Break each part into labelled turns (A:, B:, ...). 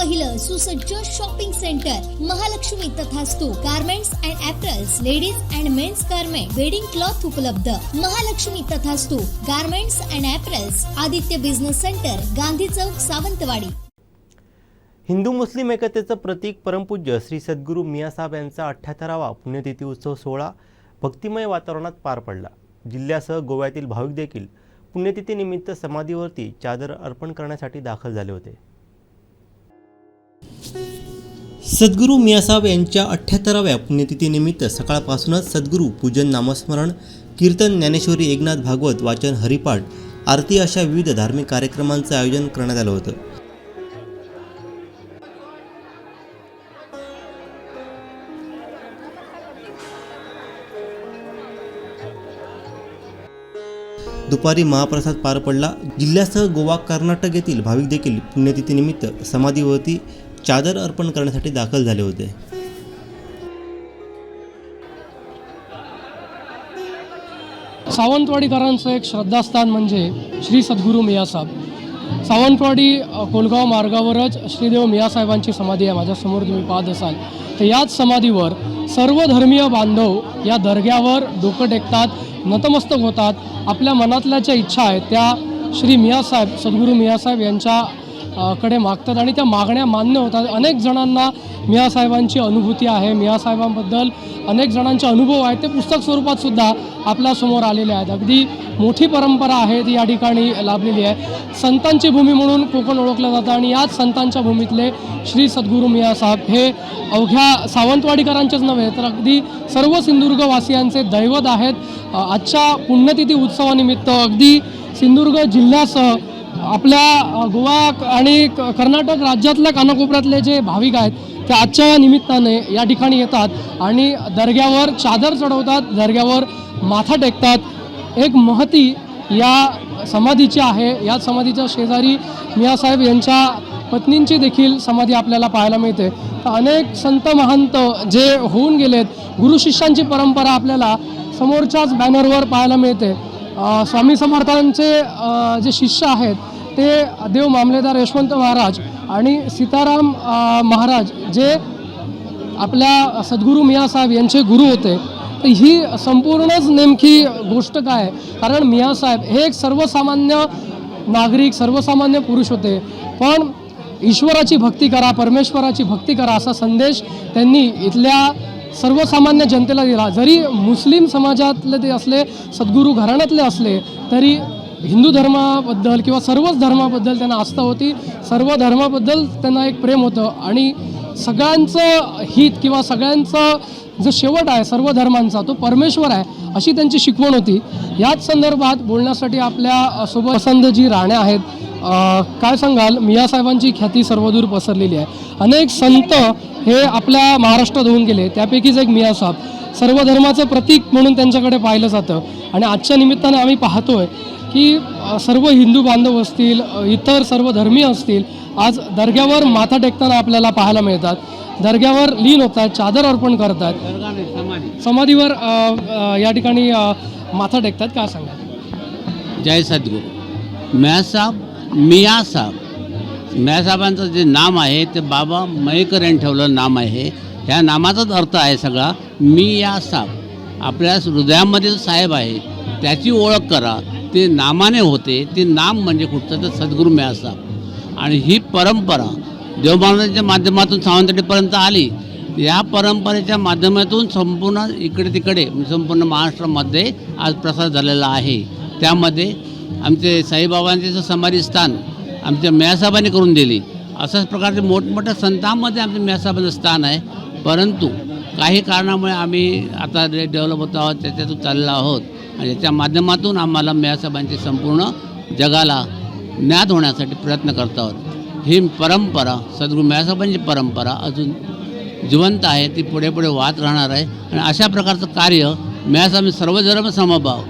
A: पहिलं सुसज्ज shopping centre Mahalaxmi Tathastu garments and apparels, ladies and men's garment, wedding cloth उपलब्ध. Mahalaxmi Tathastu garments and apparels, Aditya business centre, Gandhi Chowk, Sawantwadi.
B: Hindu मुस्लिम एकतेचं प्रतीक परमपूज्य श्री सद्गुरू मियासाहेब यांचा 78वा पुण्यतिथी उत्सव सोहळा भक्तिमय वातावरणात पार पडला. जिल्ह्यासह गोव्यातील भाविक देखील पुण्यतिथीनिमित्त समाधीवरती चादर अर्पण करण्यासाठी दाखल झाले होते. सद्गुरू मियासाहेब यांच्या 78व्या पुण्यतिथीनिमित्त सकाळपासूनच सद्गुरू पूजन, नामस्मरण, कीर्तन, ज्ञानेश्वरी, एकनाथ भागवत वाचन, हरिपाठ, आरती अशा विविध धार्मिक कार्यक्रमांचं आयोजन करण्यात आलं होतं. दुपारी महाप्रसाद पार पडला. जिल्ह्यासह गोवा, कर्नाटक येथील भाविक देखील पुण्यतिथीनिमित्त समाधीवरती चादर अर्पण करण्यासाठी दाखल झाले होते.
C: सावंतवाडीकरांचं एक श्रद्धास्थान म्हणजे श्री सद्गुरू मियासाहेब. सावंतवाडी कोलगाव मार्गावरच श्रीदेव मियासाहेबांची समाधी आहे. माझ्यासमोर तुम्ही पाहत असाल तर याच समाधीवर सर्व धर्मीय बांधव या दर्ग्यावर डोकं टेकतात, नतमस्तक होतात. आपल्या मनातल्या ज्या इच्छा आहेत त्या श्री मियासाहेब, सद्गुरू मियासाहेब यांच्या कडे मागतात आणि त्या मागण्या मान्य होतात. अनेक जणांना मियासाहेबांची अनुभूती आहे, मियासाहेबांबद्दल अनेक जणांचे अनुभव आहेत, ते पुस्तक स्वरूपात सुद्धा आपल्यासमोर आलेले आहेत. अगदी मोठी परंपरा आहे ती या ठिकाणी लाभलेली आहे. संतांची भूमी म्हणून कोकण ओळखलं जातं आणि याच संतांच्या भूमीतले श्री सद्गुरू मियासाहेब हे अवघ्या सावंतवाडीकरांचेच नव्हे तर अगदी सर्व सिंधुदुर्गवासियांचे दैवत आहेत. आजच्या पुण्यतिथी उत्सवानिमित्त अगदी सिंधुदुर्ग जिल्ह्यासह आपल्या गोवा आणि कर्नाटक राज्यातल्या कानाकोपऱ्यातले जे भाविक आहेत ते आजच्या या निमित्ताने या ठिकाणी येतात आणि दर्ग्यावर चादर चढवतात, दर्ग्यावर माथा टेकतात. एक महती या समाधीची आहे. या समाधीच्या शेजारी मियासाहेब यांच्या पत्नींची देखील समाधी आपल्याला पाहायला मिळते. अनेक संत महंत जे होऊन गेलेत, गुरु शिष्यांची परंपरा आपल्याला समोरच्याच बॅनरवर पाहायला मिळते. स्वामी समर्थांचे जे शिष्य आहेत ते देव मामलेदार यशवंत महाराज आणि सीताराम महाराज जे आपल्या सद्गुरू मियासाहेब यांचे गुरु होते. तर ही संपूर्णच नेमकी गोष्ट काय आहे, कारण मियासाहेब हे एक सर्वसामान्य नागरिक, सर्वसामान्य पुरुष होते, पण ईश्वराची भक्ती करा, परमेश्वराची भक्ती करा असा संदेश त्यांनी इथल्या सर्वसामान्य जनतेला दिला. जरी मुस्लिम समाजातले ते असले, सद्गुरू घराण्यातले असले, तरी हिंदू धर्माबद्दल किंवा सर्वच धर्माबद्दल त्यांना आस्था होती. सर्व धर्माबद्दल त्यांना एक प्रेम होतं आणि सगळ्यांचं हित किंवा सगळ्यांचं जो शेवट आहे सर्व धर्मांचा तो परमेश्वर आहे अशी त्यांची शिकवण होती. याच संदर्भात बोलण्यासाठी आपल्या सोबत वसंतजी राणे आहेत. काय सांगाल, मियासाहेबांची ख्याती सर्वदूर पसरलेली आहे. अनेक संत हे आपल्या महाराष्ट्रात होऊन गेले, त्यापैकीच एक मियासाहेब सर्व धर्माचं प्रतीक म्हणून त्यांच्याकडे पाहिलं जातं. आणि आजच्या निमित्ताने आम्ही पाहतोय की सर्व हिंदू बांधव असतील, इतर सर्व धर्मीय असतील, आज दर्ग्यावर माथा टेकताना आपल्याला पाहायला मिळतात. दर्ग्यावर लीन होतात, चादर अर्पण करतात, समाधीवर या ठिकाणी माथा टेकतात. काय सांगा?
D: जय सद्गुरू मियासाहेब. मियासाहेबांचं जे नाम आहे ते बाबा मयेकर यांनी ठेवलेलं नाम आहे. ह्या नामाचाच अर्थ आहे सगळा मियासाहेब. आपल्या हृदयामध्ये साहेब आहे त्याची ओळख करा. ते नामाने होते, ते नाम म्हणजे कुठचं तर सद्गुरू मियासाहेब. आणि ही परंपरा देवबांधांच्या माध्यमातून सावंतवाडीपर्यंत आली. या परंपरेच्या माध्यमातून संपूर्ण इकडे तिकडे संपूर्ण महाराष्ट्रामध्ये आज प्रसार झालेला आहे. त्यामध्ये आमचे साईबाबांचे समाधी स्थान आमच्या मियासाहेबांनी करून दिली. अशाच प्रकारचे मोठमोठ्या संतांमध्ये आमच्या मियासाहेबांचं स्थान आहे. परंतु काही कारणामुळे आम्ही आता डेव्हलप होत आहोत, त्याच्यातून चाललेलो आहोत आणि याच्या माध्यमातून आम्हाला मियासाहेबांची संपूर्ण जगाला ज्ञात होण्यासाठी प्रयत्न करत आहोत. ही परंपरा सद्गुरू मियासाहेबांची परंपरा अजून जिवंत आहे, ती पुढे पुढे वाहत राहणार आहे. आणि अशा प्रकारचं कार्य मियासाहेब सर्व धर्म समभाव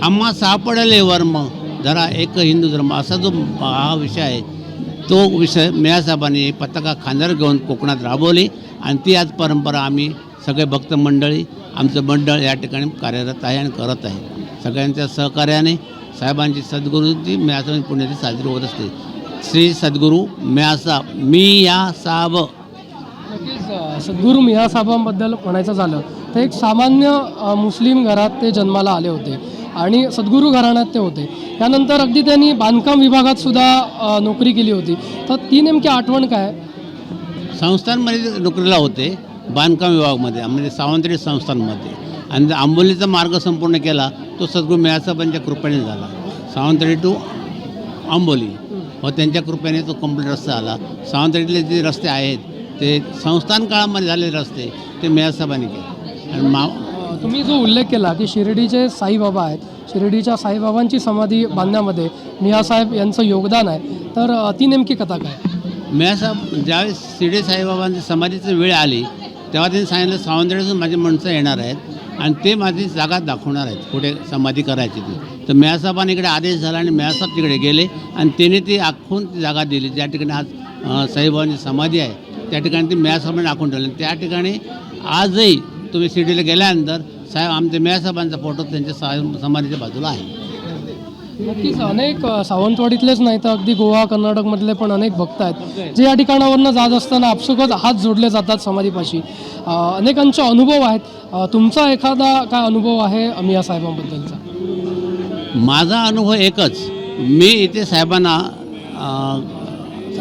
D: आम्हा सापडले वर्म धरा एक हिंदू धर्म असा जो हा विषय आहे तो विषय मियासाहेबांनी पताका खांद्यावर घेऊन कोकणात राबवली आणि ती आज परंपरा आम्ही सगळे भक्त मंडळी आमचं मंडळ या ठिकाणी कार्यरत आहे आणि करत आहे. सगळ्यांच्या सहकार्याने साहेबांची सद्गुरूंची मियासाहेबांची पुण्यतिथी साजरी होत असते. श्री सद्गुरू मियासाब मियासाब.
C: नक्कीच सद्गुरू मियासाहेबांबद्दल म्हणायचं झालं तर एक सामान्य मुस्लिम घरात ते जन्माला आले होते आणि सद्गुरू घराण्यात ते होते. त्यानंतर अगदी त्यांनी बांधकाम विभागात सुद्धा नोकरी केली होती. तर ती नेमकी आठवण काय?
D: संस्थांमध्ये नोकरीला होते, बांधकाम विभागामध्ये म्हणजे सावंतवाडी संस्थांमध्ये. आणि आंबोलीचा मार्ग संपूर्ण केला तो सद्गुरू मियासाहेबांच्या कृपेने झाला. सावंतवाडी टू आंबोली व त्यांच्या कृपेने तो कंप्लीट रस्ता आला. सावंतवाडीतले जे रस्ते आहेत ते संस्थान काळामध्ये झालेले रस्ते ते मियासाहेबांनी केले. आणि
C: तुम्ही जो उल्लेख केला की शिर्डीचे साईबाबा आहेत, शिर्डीच्या साईबाबांची समाधी बांधण्यामध्ये मियासाहेब यांचं योगदान आहे, तर ती नेमकी कथा काय?
D: मियासाहेब ज्यावेळेस शिर्डी साईबाबांची समाधीची वेळ आली तेव्हा त्यांनी सांगितलं सावंतवाडीतून माझी माणसं येणार आहेत आणि ते माझी जागा दाखवणार आहेत कुठे समाधी करायची ती. तर मियासाहेबांनी इकडे आदेश झाला आणि मियासाहेब तिकडे गेले आणि त्याने ती आखून ती जागा दिली. ज्या ठिकाणी आज साईबाबांची समाधी आहे त्या ठिकाणी ती मियासाहेबांनी आखून ठेवली. त्या ठिकाणी आजही तुम्ही शिर्डीला गेल्यानंतर साहेब आमच्या मियासाहेबांचा फोटो त्यांच्या समाधीच्या बाजूला आहे.
C: नक्कीच अनेक सावंतवाडीतलेच नाही तर अगदी गोवा कर्नाटकमधले पण अनेक भक्त आहेत जे या ठिकाणावरनं जात असताना आपसुकच हात जोडले जातात समाधीपाशी. अनेकांचे अनुभव आहेत. तुमचा एखादा काय अनुभव आहे मियासाहेबांबद्दलचा?
D: माझा अनुभव एकच. मी इथे साहेबांना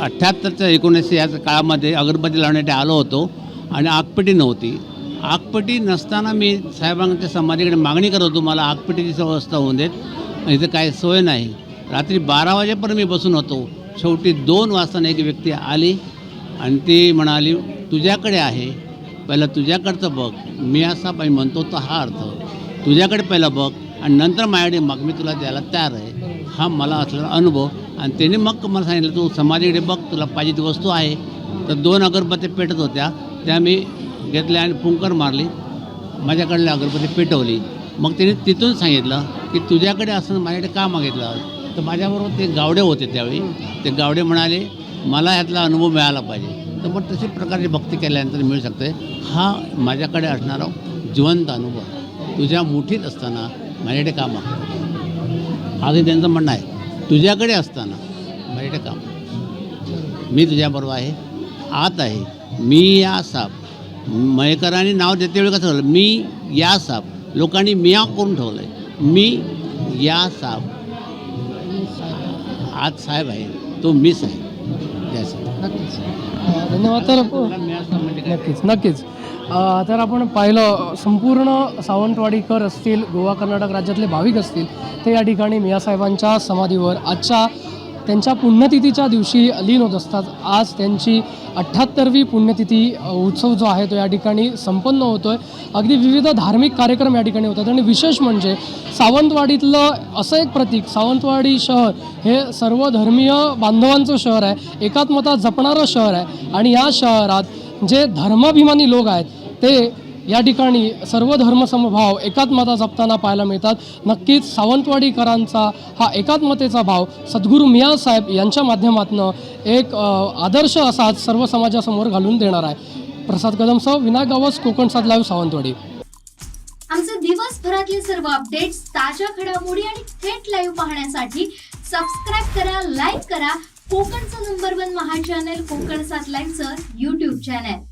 D: 78 ते 19 या काळामध्ये अगरबत्ती लावण्यासाठी आलो होतो आणि आगपेटी नव्हती. आगपेटी नसताना मी साहेबांच्या समाधीकडे मागणी करत होतो मला आगपेटीची व्यवस्था होऊन देत, इथं काय सोय नाही. रात्री 12 वाजेपर्यंत मी बसून होतो. शेवटी 2 वाजता एक व्यक्ती आली आणि ती म्हणाली तुझ्याकडे आहे, पहिलं तुझ्याकडचं बघ. मियासाहेब मी म्हणतो तर हा अर्थ तुझ्याकडे पहिलं बघ आणि नंतर माझ्याकडे मग मी तुला द्यायला तयार आहे. हा मला असलेला अनुभव. आणि त्याने मग मला सांगितलं तू समाधीकडे बघ, तुला पाहिजे ती वस्तू आहे. तर 2 अगरबत्त्या पेटत होत्या त्या मी घेतल्या आणि फुंकर मारली, माझ्याकडल्या अगरबत्ती पेटवली. मग त्याने तिथून सांगितलं की तुझ्याकडे असं माझ्याकडे का मागितलं. तर माझ्याबरोबर ते गावडे होते त्यावेळी. ते गावडे म्हणाले मला ह्यातला अनुभव मिळाला पाहिजे. तर मग तशी प्रकारची भक्ती केल्यानंतर मिळू शकते. हा माझ्याकडे असणारा जिवंत अनुभव. तुझ्या मुठीत असताना माझ्याकडे का मागतो. आधी त्यांचं म्हणणं आहे तुझ्याकडे असताना माझ्याकडे का मागतो. मी तुझ्याबरोबर आहे, आत आहे. मियासाब मयेकरांनी नाव देते वेळी कसं झालं मी यासाब, लोकांनी मिया करून ठेवलं आहे. मी यासाब, आज साहेब आहे तो मीच आहे.
C: नक्कीच धन्यवाद. तर नक्कीच तर आपण पाहिलं संपूर्ण सावंतवाडीकर असतील, गोवा कर्नाटक राज्यातले भाविक असतील ते या ठिकाणी मियासाहेबांच्या समाधीवर आजच्या त्यांच्या पुण्यतिथीच्या दिवशी लीन होत असतात. आज त्यांची 78वी पुण्यतिथी उत्सव जो आहे तो या ठिकाणी संपन्न होतो आहे. अगदी विविध धार्मिक कार्यक्रम या ठिकाणी होतात आणि विशेष म्हणजे सावंतवाडीतलं असं एक प्रतीक, सावंतवाडी शहर हे सर्व धर्मीय बांधवांचं शहर आहे, एकात्मता जपणारं शहर आहे. आणि या शहरात जे धर्माभिमानी लोक आहेत ते या ठिकाणी सर्व धर्मसमभाव एकात्मता जपताना पाहायला मिळतात. नक्कीच सावंतवाडीकरांचा हा एकात्मतेचा भाव सद्गुरू मियासाहेब यांच्या माध्यमातून एक आदर्श असा सर्व समाजासमोर घालून देणार आहे. प्रसाद कदमसह विनायक गावस, कोकण 7 लाईव्ह, सावंतवाडी.
A: आमचे दिवसभरातले सर्व अपडेट्स, ताज्या घडामोडी आणि थेट लाईव्ह पाहण्यासाठी सबस्क्राईब करा, लाईक करा कोकणचं नंबर 1 महा चॅनल कोकण 7 लाईव्हचं YouTube चॅनल.